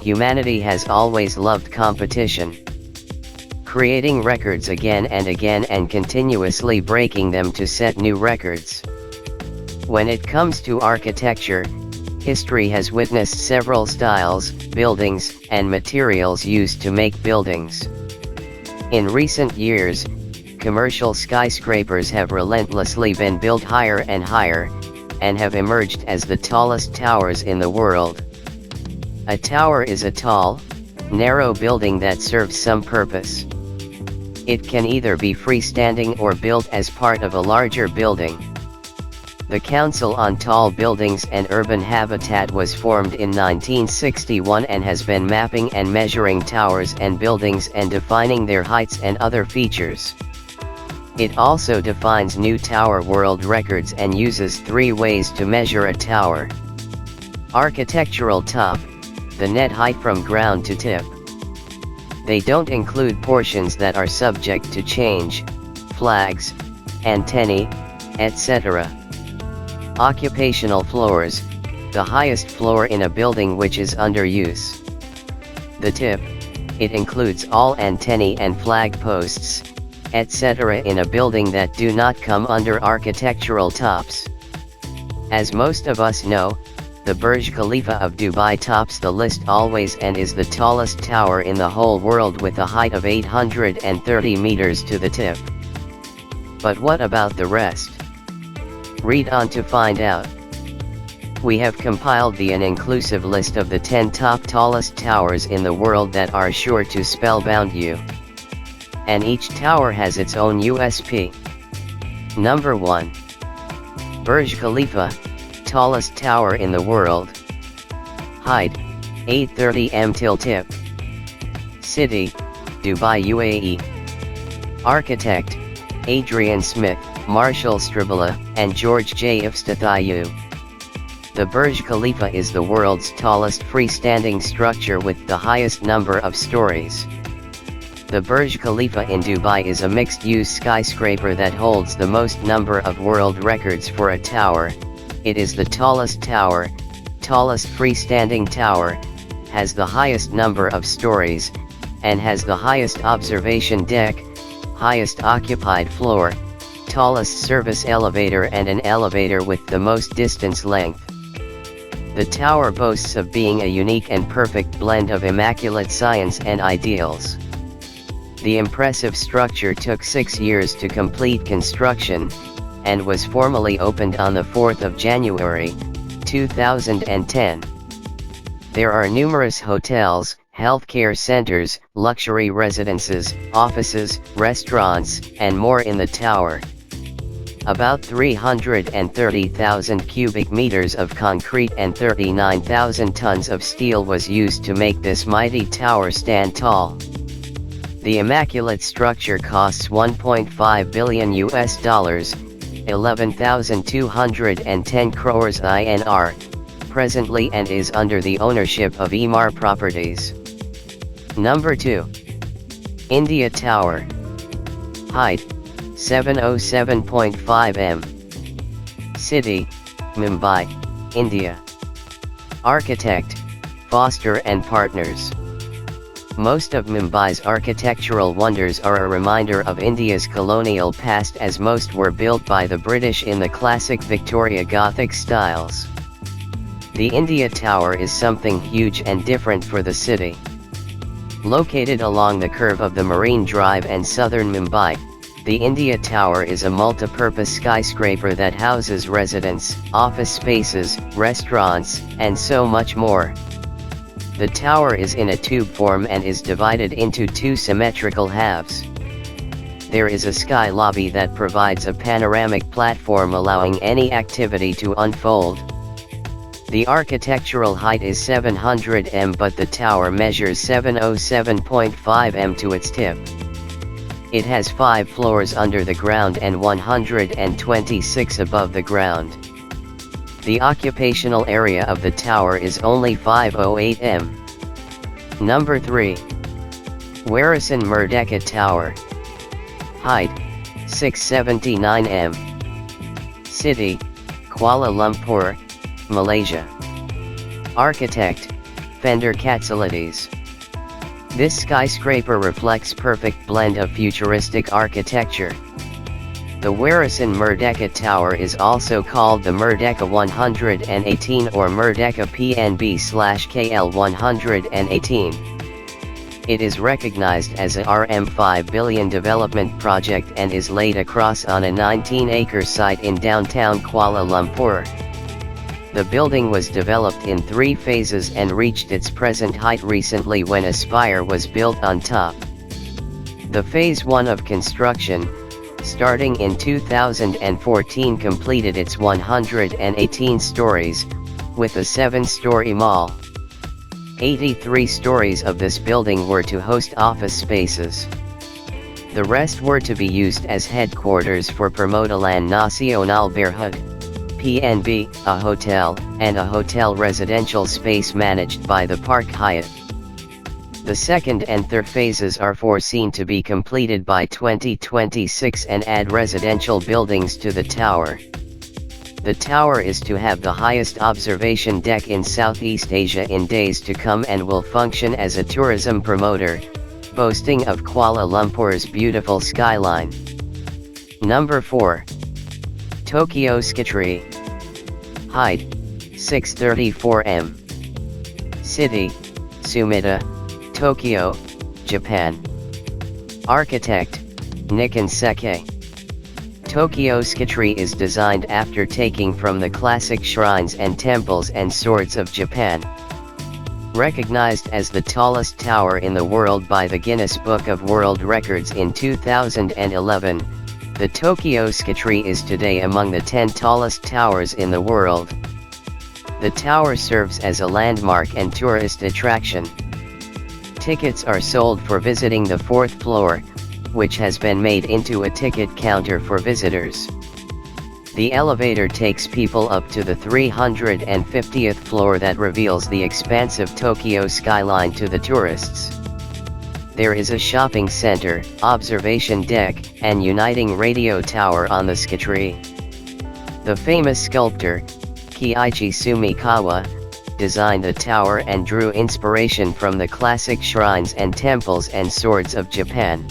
Humanity has always loved competition, creating records again and again and continuously breaking them to set new records. When it comes to architecture, history has witnessed several styles, buildings, and materials used to make buildings. In recent years, commercial skyscrapers have relentlessly been built higher and higher, and have emerged as the tallest towers in the world. A tower is a tall, narrow building that serves some purpose. It can either be freestanding or built as part of a larger building. The Council on Tall Buildings and Urban Habitat was formed in 1961 and has been mapping and measuring towers and buildings and defining their heights and other features. It also defines new tower world records and uses 3 ways to measure a tower. Architectural top, the net height from ground to tip. They don't include portions that are subject to change, flags, antennae, etc. Occupational floors, the highest floor in a building which is under use. The tip, it includes all antennae and flag posts, etc. in a building that do not come under architectural tops. As most of us know, the Burj Khalifa of Dubai tops the list always and is the tallest tower in the whole world with a height of 830 meters to the tip. But what about the rest? Read on to find out. We have compiled an inclusive list of the 10 top tallest towers in the world that are sure to spellbound you. And each tower has its own USP. Number 1. Burj Khalifa, tallest tower in the world. Height, 830 m till tip. City, Dubai UAE. Architect, Adrian Smith, Marshall Stribala, and George J. Ifstathayu. The Burj Khalifa is the world's tallest freestanding structure with the highest number of stories. The Burj Khalifa in Dubai is a mixed-use skyscraper that holds the most number of world records for a tower. It is the tallest tower, tallest freestanding tower, has the highest number of stories, and has the highest observation deck, highest occupied floor, tallest service elevator and an elevator with the most distance length. The tower boasts of being a unique and perfect blend of immaculate science and ideals. The impressive structure took 6 years to complete construction, and was formally opened on the 4th of January, 2010. There are numerous hotels, healthcare centers, luxury residences, offices, restaurants, and more in the tower. About 330,000 cubic meters of concrete and 39,000 tons of steel was used to make this mighty tower stand tall. The immaculate structure costs $1.5 billion, 11,210 crores INR, presently, and is under the ownership of Emaar Properties. Number 2. India Tower. Height, 707.5 m. City, Mumbai, India. Architect, Foster and Partners. Most of Mumbai's architectural wonders are a reminder of India's colonial past, as most were built by the British in the classic Victoria Gothic styles. The India Tower is something huge and different for the city. Located along the curve of the Marine Drive and southern Mumbai, the India Tower is a multi-purpose skyscraper that houses residents, office spaces, restaurants, and so much more. The tower is in a tube form and is divided into 2 symmetrical halves. There is a sky lobby that provides a panoramic platform allowing any activity to unfold. The architectural height is 700 m, but the tower measures 707.5 m to its tip. It has 5 floors under the ground and 126 above the ground. The occupational area of the tower is only 508 m. Number 3. Warisan Merdeka Tower. Height, 679 m. City, Kuala Lumpur, Malaysia. Architect, fender facilities. This skyscraper reflects perfect blend of futuristic architecture. The Warison Merdeka Tower is also called the Merdeka 118 or Merdeka PNB/KL 118. It is recognized as a Rm5 billion development project and is laid across on a 19-acre site in downtown Kuala Lumpur. The building was developed in 3 phases and reached its present height recently when a spire was built on top. The Phase 1 of construction, starting in 2014, completed its 118 stories, with a 7-story mall. 83 stories of this building were to host office spaces. The rest were to be used as headquarters for Permodalan Nasional Berhad, PNB, a hotel, and a hotel residential space managed by the Park Hyatt. The second and third phases are foreseen to be completed by 2026 and add residential buildings to the tower. The tower is to have the highest observation deck in Southeast Asia in days to come and will function as a tourism promoter, boasting of Kuala Lumpur's beautiful skyline. Number 4. Tokyo Skytree. Height, 634 m. City, Sumida, Tokyo, Japan. Architect, Nikken Seke. Tokyo Skytree is designed after taking from the classic shrines and temples and swords of Japan. Recognized as the tallest tower in the world by the Guinness Book of World Records in 2011, the Tokyo Skytree is today among the 10 tallest towers in the world. The tower serves as a landmark and tourist attraction. Tickets are sold for visiting the 4th floor, which has been made into a ticket counter for visitors. The elevator takes people up to the 350th floor that reveals the expansive Tokyo skyline to the tourists. There is a shopping center, observation deck, and uniting radio tower on the Skytree. The famous sculptor, Kiichi Sumikawa, designed the tower and drew inspiration from the classic shrines and temples and swords of Japan.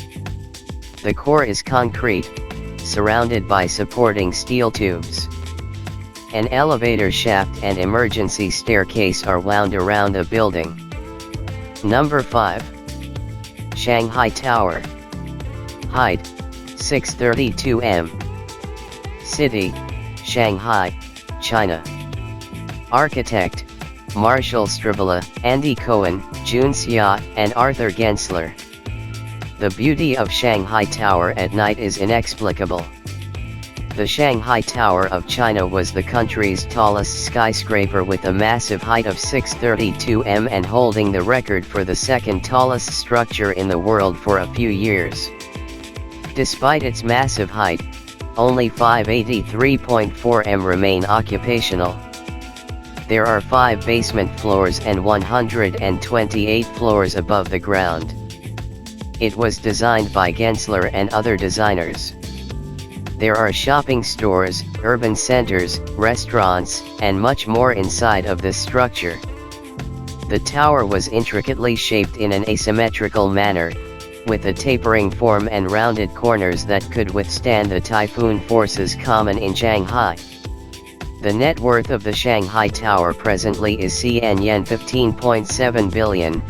The core is concrete, surrounded by supporting steel tubes. An elevator shaft and emergency staircase are wound around the building. Number 5. Shanghai Tower. Height, 632 m. City, Shanghai, China. Architect, Marshall Stribala, Andy Cohen, Jun Xia, and Arthur Gensler. The beauty of Shanghai Tower at night is inexplicable. The Shanghai Tower of China was the country's tallest skyscraper with a massive height of 632 m and holding the record for the second tallest structure in the world for a few years. Despite its massive height, only 583.4 m remain occupational. There are 5 basement floors and 128 floors above the ground. It was designed by Gensler and other designers. There are shopping stores, urban centers, restaurants, and much more inside of this structure. The tower was intricately shaped in an asymmetrical manner, with a tapering form and rounded corners that could withstand the typhoon forces common in Shanghai. The net worth of the Shanghai Tower presently is CNY 15.7 billion,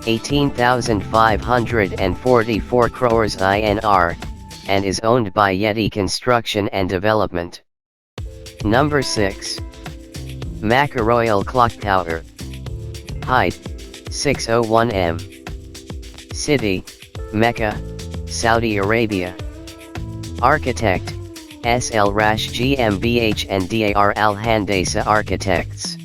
18,544 crores INR, and is owned by Yeti Construction and Development. Number 6. Mecca Royal Clock Tower. Height, 601 m. City, Mecca, Saudi Arabia. Architect, SL Rash GmbH and DAR Al Handasa Architects.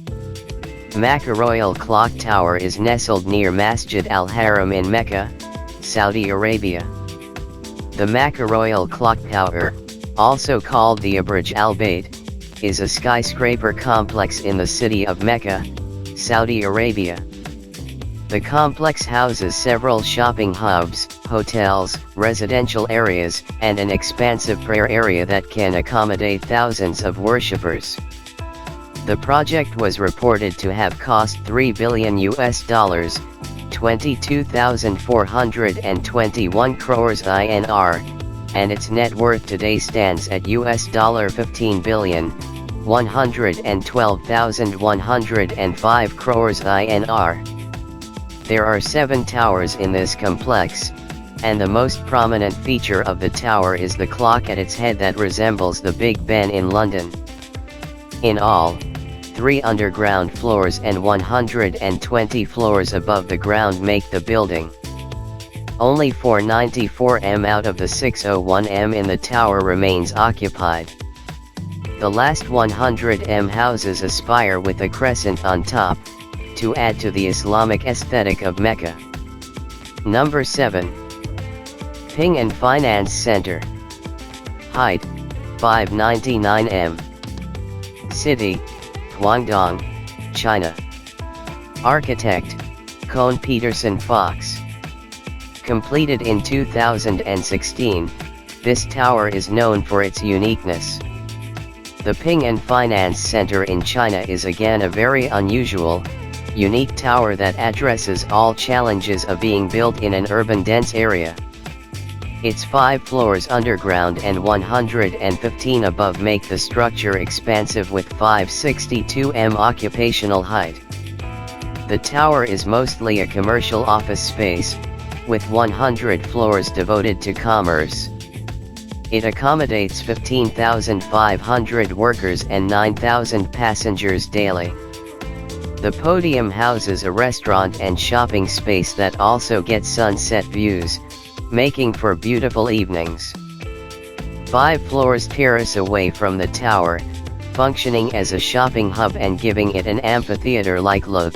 Mecca Royal Clock Tower is nestled near Masjid Al Haram in Mecca, Saudi Arabia. The Mecca Royal Clock Tower, also called the Burj Al Bayt, is a skyscraper complex in the city of Mecca, Saudi Arabia. The complex houses several shopping hubs, hotels, residential areas, and an expansive prayer area that can accommodate thousands of worshippers. The project was reported to have cost $3 billion, 22,421 crores INR, and its net worth today stands at $15 billion, 112,105 crores INR. There are 7 towers in this complex, and the most prominent feature of the tower is the clock at its head that resembles the Big Ben in London. In all, 3 underground floors and 120 floors above the ground make the building. Only 494 m out of the 601 m in the tower remains occupied. The last 100 m houses a spire with a crescent on top, to add to the Islamic aesthetic of Mecca. Number 7. Ping An Finance Center. Height, 599 m. City, Guangdong, China. Architect, Kohn Peterson Fox. Completed in 2016, this tower is known for its uniqueness. The Ping An Finance Center in China is again a very unusual, unique tower that addresses all challenges of being built in an urban dense area. Its 5 floors underground and 115 above make the structure expansive with 562 m occupational height. The tower is mostly a commercial office space, with 100 floors devoted to commerce. It accommodates 15,500 workers and 9,000 passengers daily. The podium houses a restaurant and shopping space that also gets sunset views, making for beautiful evenings. 5 floors terrace away from the tower, functioning as a shopping hub and giving it an amphitheater-like look.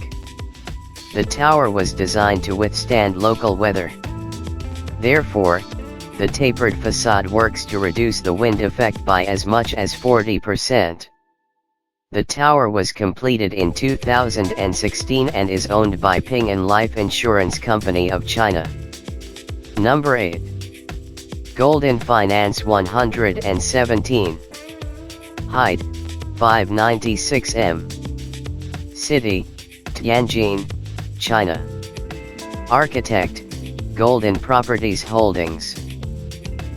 The tower was designed to withstand local weather. Therefore, the tapered facade works to reduce the wind effect by as much as 40%. The tower was completed in 2016 and is owned by Ping An Life Insurance Company of China. Number 8. Golden Finance 117. Height, 596 m. City, Tianjin, China. Architect, Golden Properties Holdings.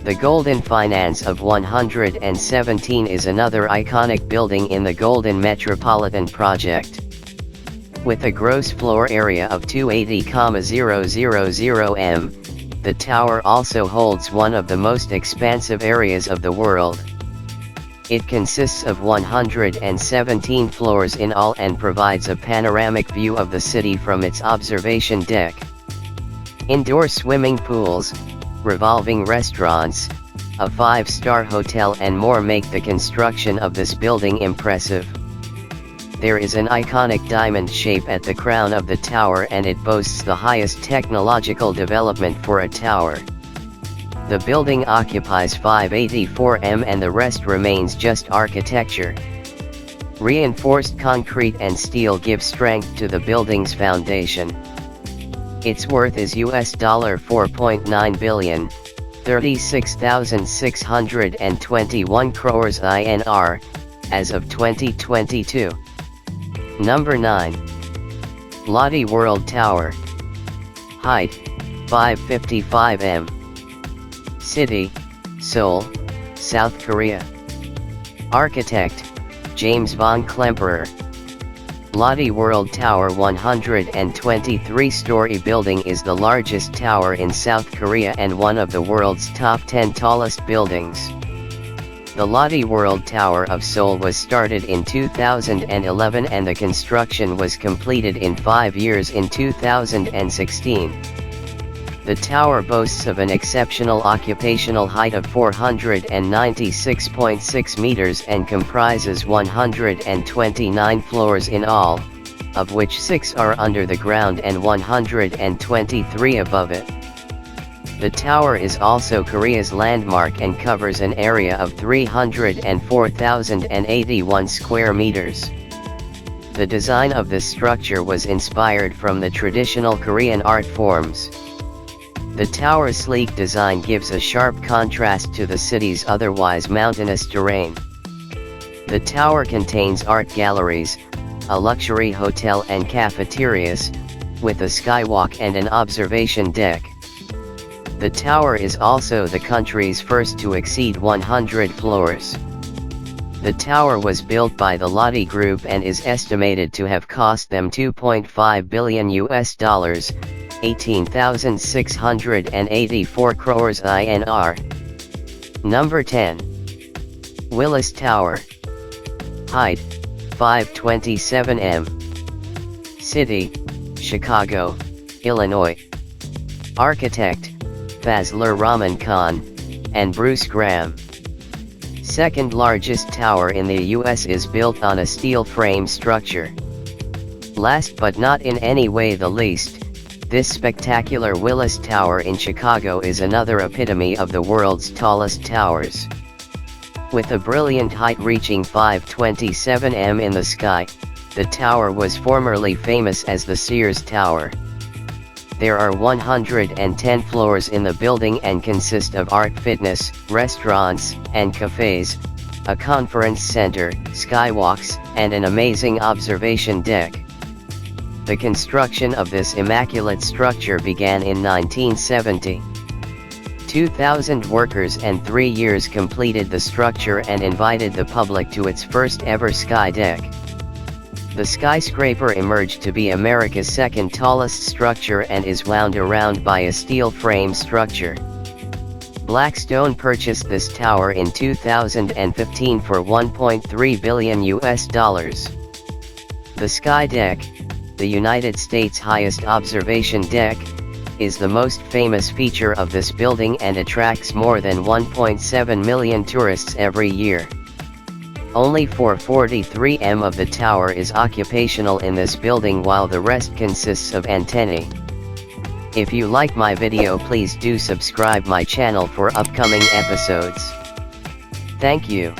The Golden Finance of 117 is another iconic building in the Golden Metropolitan Project. With a gross floor area of 280,000 m, the tower also holds one of the most expansive areas of the world. It consists of 117 floors in all and provides a panoramic view of the city from its observation deck. Indoor swimming pools, revolving restaurants, a 5-star hotel and more make the construction of this building impressive. There is an iconic diamond shape at the crown of the tower and it boasts the highest technological development for a tower. The building occupies 584 m and the rest remains just architecture. Reinforced concrete and steel give strength to the building's foundation. Its worth is $4.9 billion, 36,621 crores INR, as of 2022. Number 9. Lotte World Tower. Height, 555 m. City, Seoul, South Korea. Architect, James von Klemperer. Lotte World Tower 123-story building is the largest tower in South Korea and one of the world's top 10 tallest buildings. The Lotte World Tower of Seoul was started in 2011 and the construction was completed in 5 years in 2016. The tower boasts of an exceptional occupational height of 496.6 meters and comprises 129 floors in all, of which 6 are under the ground and 123 above it. The tower is also Korea's landmark and covers an area of 304,081 square meters. The design of this structure was inspired from the traditional Korean art forms. The tower's sleek design gives a sharp contrast to the city's otherwise mountainous terrain. The tower contains art galleries, a luxury hotel and cafeterias, with a skywalk and an observation deck. The tower is also the country's first to exceed 100 floors. The tower was built by the Lotte Group and is estimated to have cost them $2.5 billion, 18,684 crores INR. Number 10. Willis Tower. Height, 527 m. City, Chicago, Illinois. Architect, Fazlur Rahman Khan, and Bruce Graham. Second largest tower in the US, is built on a steel frame structure. Last but not in any way the least, this spectacular Willis Tower in Chicago is another epitome of the world's tallest towers. With a brilliant height reaching 527 m in the sky, the tower was formerly famous as the Sears Tower. There are 110 floors in the building and consist of art, fitness, restaurants, and cafes, a conference center, skywalks, and an amazing observation deck. The construction of this immaculate structure began in 1970. 2,000 workers and 3 years completed the structure and invited the public to its first ever sky deck. The skyscraper emerged to be America's second tallest structure and is wound around by a steel frame structure. Blackstone purchased this tower in 2015 for $1.3 billion. The Sky Deck, the United States' highest observation deck, is the most famous feature of this building and attracts more than 1.7 million tourists every year. Only 443 m of the tower is occupational in this building, while the rest consists of antennae. If you like my video, please do subscribe my channel for upcoming episodes. Thank you.